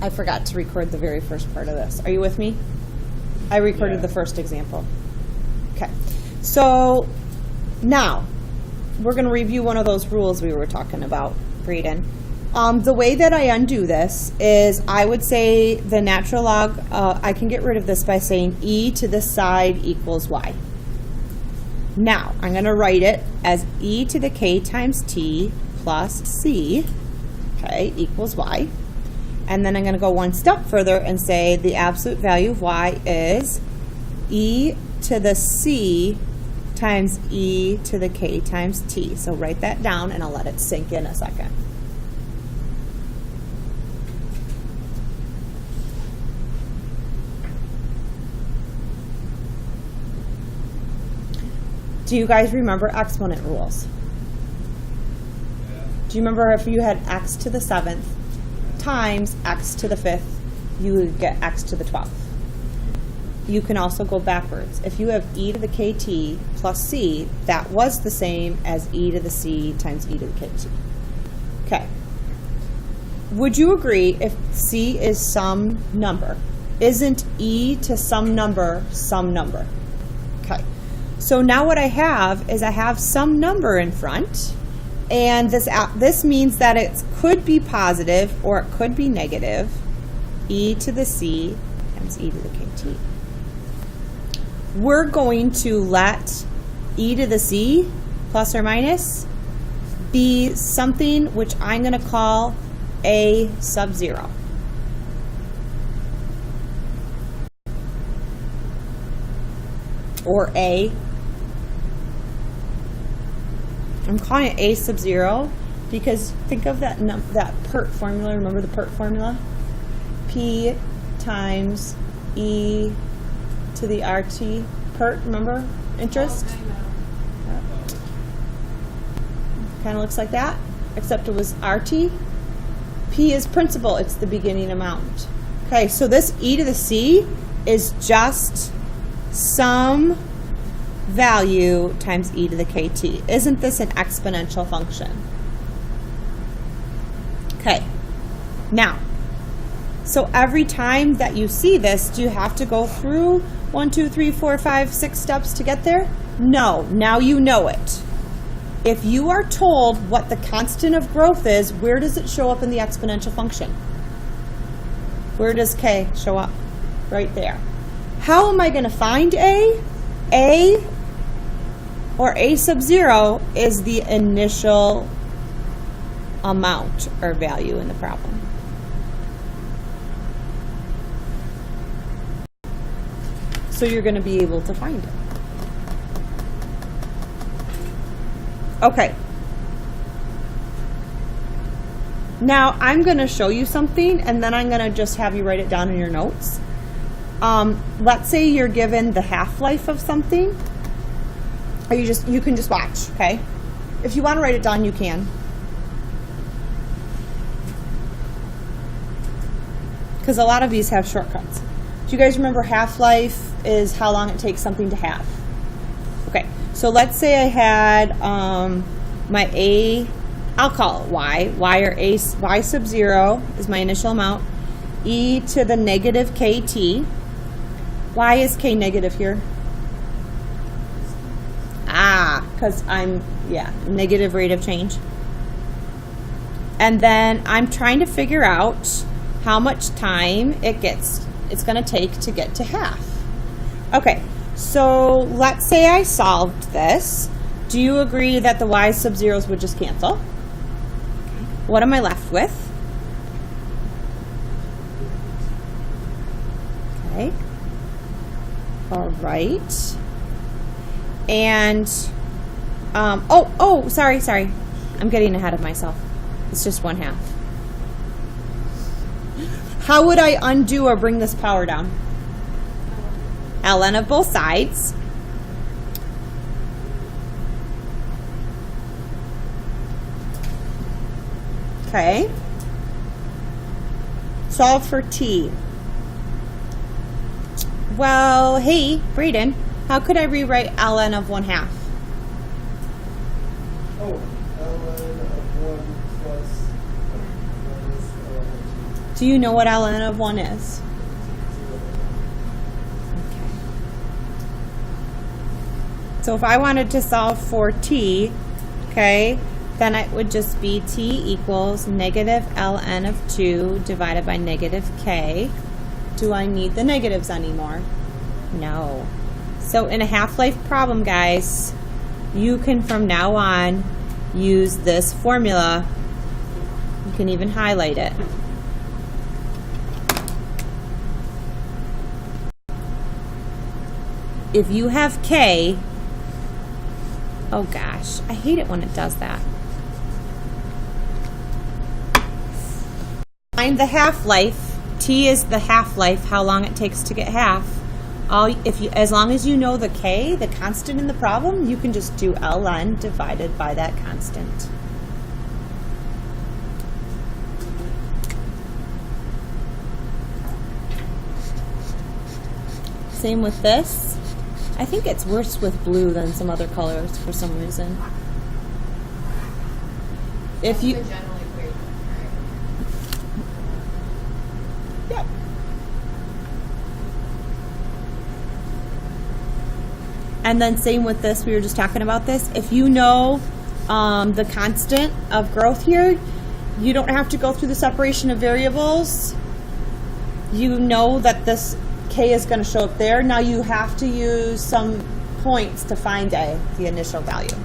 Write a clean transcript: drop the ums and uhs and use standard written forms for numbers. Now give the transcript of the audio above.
I forgot to record the very first part of this. Are you with me? I recorded the first example. Okay. So now we're going to review one of those rules we were talking about, Braden. The way that I undo this is I would say the natural log, I can get rid of this by saying e to the side equals y. Now, I'm going to write it as e to the k times t plus c, okay, equals y. And then I'm going to go one step further and say the absolute value of y is e to the c times e to the k times t. So write that down and I'll let it sink in a second. Do you guys remember exponent rules? Do you remember if you had x to the 7th times x to the 5th, you would get x to the 12th? You can also go backwards. If you have e to the kt plus c, that was the same as e to the c times e to the kt. Okay. Would you agree if c is some number, isn't e to some number some number? Okay. So now what I have is I have some number in front, and this means that it could be positive or it could be negative, e to the c times e to the kt. We're going to let e to the c, plus or minus, be something which I'm going to call a sub 0. Or a. I'm calling it a sub 0 because think of that PERT formula. Remember the PERT formula? P times E to the RT. PERT, remember? Interest? Yep. Kind of looks like that, except it was RT. P is principal. It's the beginning amount. Okay, so this e to the c is just some value times e to the kt. Isn't this an exponential function? Okay, now, so every time that you see this, do you have to go through 1, 2, 3, 4, 5, 6 steps to get there? No, now you know it. If you are told what the constant of growth is, where does it show up in the exponential function? Where does k show up? Right there. How am I going to find a? A, or a sub 0, is the initial amount or value in the problem. So you're going to be able to find it. Okay. Now I'm going to show you something and then I'm going to just have you write it down in your notes. Let's say you're given the half-life of something, or you can just watch, okay? If you want to write it down, you can. Because a lot of these have shortcuts. Do you guys remember half-life is how long it takes something to halve? Okay, so let's say I had my A, I'll call it Y. Y sub 0 is my initial amount. E to the negative kt. Why is k negative here? Because I'm, negative rate of change. And then I'm trying to figure out how much time it's going to take to get to half. Okay, so let's say I solved this. Do you agree that the y sub 0s would just cancel? What am I left with? Okay. All right. And, sorry. I'm getting ahead of myself. It's just 1/2. How would I undo or bring this power down? ln of both sides. Okay. Solve for t. Well, hey, Braden, how could I rewrite ln of 1/2? Oh, ln of 1 plus Do you know what ln of 1 is? Okay. So if I wanted to solve for t, okay, then it would just be t equals negative ln of 2 divided by negative k. Do I need the negatives anymore? No. So in a half-life problem, guys, you can from now on use this formula. You can even highlight it. If you have k, oh gosh, I hate it when it does that. Find the half-life. T is the half-life, how long it takes to get half. As long as you know the k, the constant in the problem, you can just do ln divided by that constant. Same with this. I think it's worse with blue than some other colors for some reason. If you Yep. And then same with this, we were just talking about this. If you know the constant of growth here, you don't have to go through the separation of variables. You know that this k is going to show up there. Now you have to use some points to find the initial value.